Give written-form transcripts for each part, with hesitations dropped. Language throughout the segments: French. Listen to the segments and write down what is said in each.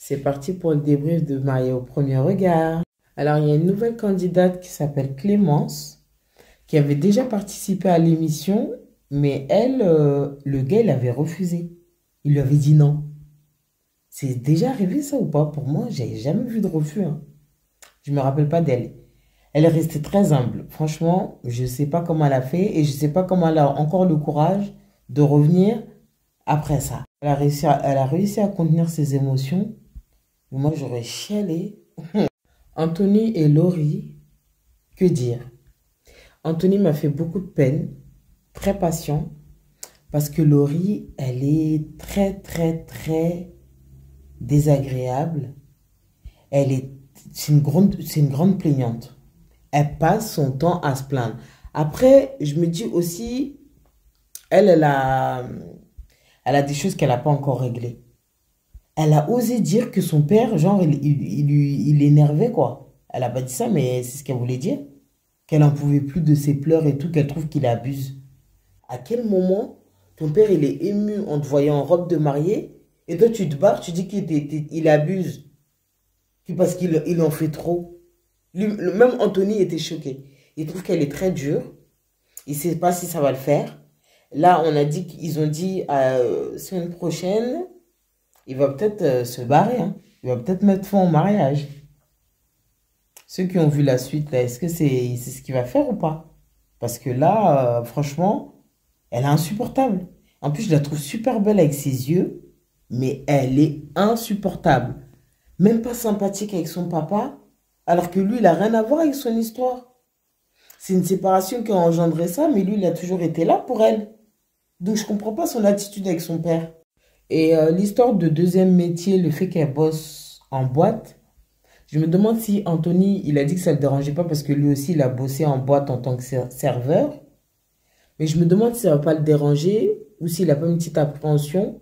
C'est parti pour le débrief de Mariée au premier regard. Alors, il y a une nouvelle candidate qui s'appelle Clémence, qui avait déjà participé à l'émission, mais elle, le gars, il avait refusé. Il lui avait dit non. C'est déjà arrivé ça ou pas? Pour moi, j'ai jamais vu de refus, hein. Je me rappelle pas d'elle. Elle est restée très humble. Franchement, je ne sais pas comment elle a fait et je ne sais pas comment elle a encore le courage de revenir après ça. Elle a réussi à contenir ses émotions. Moi, j'aurais chialé. Anthony et Laurie, que dire? Anthony m'a fait beaucoup de peine, très patient, parce que Laurie, elle est très, très, très désagréable. C'est une grande plaignante. Elle passe son temps à se plaindre. Après, je me dis aussi, elle a des choses qu'elle n'a pas encore réglées. Elle a osé dire que son père, genre, il l'énervait, quoi. Elle n'a pas dit ça, mais c'est ce qu'elle voulait dire. Qu'elle en pouvait plus de ses pleurs et tout, qu'elle trouve qu'il abuse. À quel moment ton père, il est ému en te voyant en robe de mariée et toi, tu te barres, tu dis qu'il abuse. Parce qu'il en fait trop. Même Anthony était choqué. Il trouve qu'elle est très dure. Il ne sait pas si ça va le faire. Là, ils ont dit semaine prochaine, il va peut-être se barrer, hein. Il va peut-être mettre fin au mariage. Ceux qui ont vu la suite, là, est-ce que c'est ce qu'il va faire ou pas? Parce que là, franchement, elle est insupportable. En plus, je la trouve super belle avec ses yeux, mais elle est insupportable. Même pas sympathique avec son papa, alors que lui, il n'a rien à voir avec son histoire. C'est une séparation qui a engendré ça, mais lui, il a toujours été là pour elle. Donc, je comprends pas son attitude avec son père. Et l'histoire de deuxième métier, le fait qu'elle bosse en boîte, je me demande si Anthony, il a dit que ça ne le dérangeait pas parce que lui aussi, il a bossé en boîte en tant que serveur. Mais je me demande si ça ne va pas le déranger ou s'il n'a pas une petite appréhension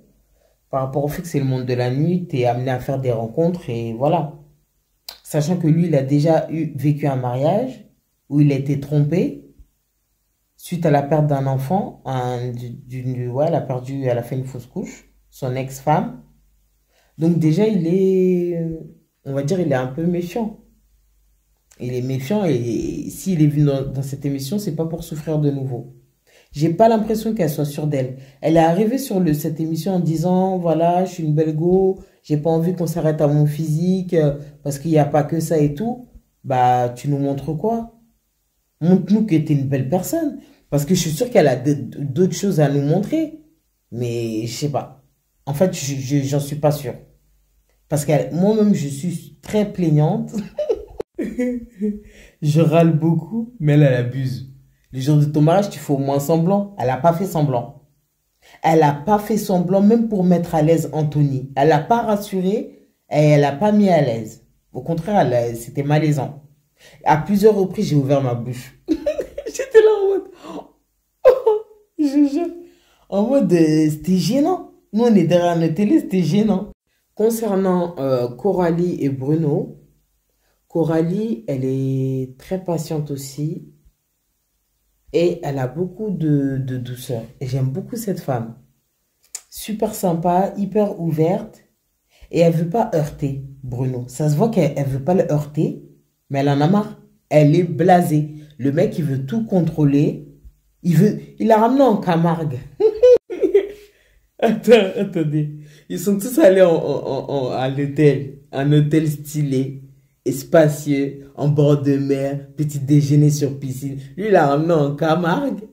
par rapport au fait que c'est le monde de la nuit, tu es amené à faire des rencontres et voilà. Sachant que lui, il a déjà vécu un mariage où il a été trompé suite à la perte d'un enfant. Ouais, elle a fait une fausse couche, son ex-femme. Donc déjà, on va dire, il est un peu méfiant. Il est méfiant et s'il est venu dans cette émission, c'est pas pour souffrir de nouveau. J'ai pas l'impression qu'elle soit sûre d'elle. Elle est arrivée sur cette émission en disant, voilà, je suis une belle go, j'ai pas envie qu'on s'arrête à mon physique, parce qu'il n'y a pas que ça et tout. Bah, tu nous montres quoi? Montre-nous que t'es une belle personne. Parce que je suis sûre qu'elle a d'autres choses à nous montrer. Mais je sais pas. En fait, j'en suis pas sûre. Parce que moi-même, je suis très plaignante. Je râle beaucoup, mais elle abuse. Le jour de ton mariage, tu fais au moins semblant. Elle n'a pas fait semblant. Elle n'a pas fait semblant, même pour mettre à l'aise Anthony. Elle n'a pas rassuré et elle n'a pas mis à l'aise. Au contraire, c'était malaisant. À plusieurs reprises, j'ai ouvert ma bouche. J'étais là en mode... Oh, je jure. En mode, c'était gênant. Nous, on est derrière notre télé, c'était gênant. Concernant Coralie et Bruno, Coralie, elle est très patiente aussi. Et elle a beaucoup de douceur. Et j'aime beaucoup cette femme. Super sympa, hyper ouverte. Et elle veut pas heurter Bruno. Ça se voit qu'elle veut pas le heurter, mais elle en a marre. Elle est blasée. Le mec, il veut tout contrôler. Il l'a ramené en Camargue. Attendez. Ils sont tous allés à l'hôtel. Un hôtel stylé, spacieux, en bord de mer, petit déjeuner sur piscine. Lui, il l'a ramené en Camargue.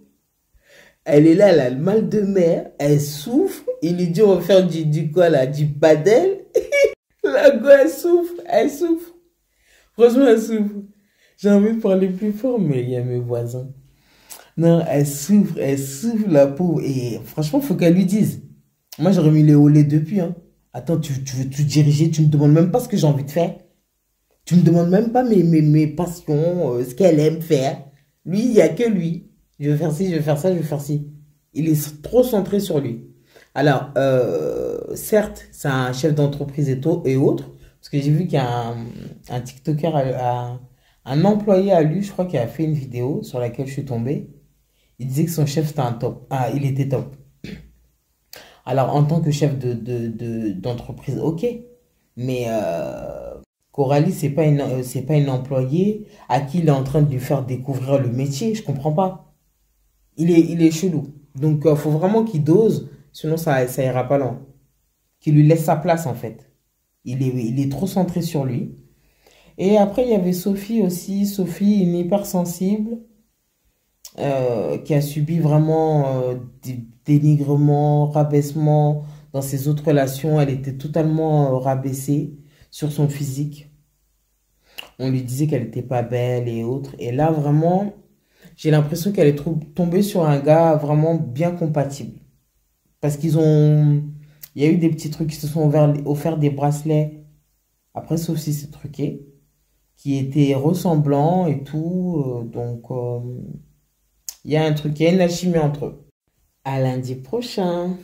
Elle est là, elle a le mal de mer, elle souffre. Il lui dit, on va faire du quoi là, du padel. La go, elle souffre. Franchement, elle souffre. J'ai envie de parler plus fort, mais il y a mes voisins. Non, elle souffre, la pauvre. Et franchement, il faut qu'elle lui dise. Moi, j'aurais mis les olés depuis, hein. Attends, tu veux tout diriger, tu me demandes même pas ce que j'ai envie de faire. Tu me demandes même pas mes passions, ce qu'elle aime faire. Lui, il n'y a que lui. Je vais faire ci, je vais faire ça, je vais faire ci. Il est trop centré sur lui. Alors, certes, c'est un chef d'entreprise et autres. Parce que j'ai vu qu'il y a un TikToker, un employé à lui, je crois, qui a fait une vidéo sur laquelle je suis tombée. Il disait que son chef, c'était un top. Ah, il était top. Alors, en tant que chef d'entreprise, ok. Mais Coralie, c'est pas une employée à qui il est en train de lui faire découvrir le métier. Je comprends pas. Il est chelou. Donc, faut vraiment qu'il dose, sinon ça ira pas loin. Qu'il lui laisse sa place, en fait. Il est trop centré sur lui. Et après, il y avait Sophie aussi. Sophie, une hypersensible, qui a subi vraiment des dénigrements, rabaissements dans ses autres relations. Elle était totalement rabaissée sur son physique. On lui disait qu'elle n'était pas belle et autres. Et là, vraiment, j'ai l'impression qu'elle est tombée sur un gars vraiment bien compatible. Parce qu'ils ont... Il y a eu des petits trucs qui se sont offert des bracelets. Après, sauf si c'est truqué. Qui étaient ressemblants et tout. Donc, il y a un truc, il y a une alchimie entre eux. À lundi prochain.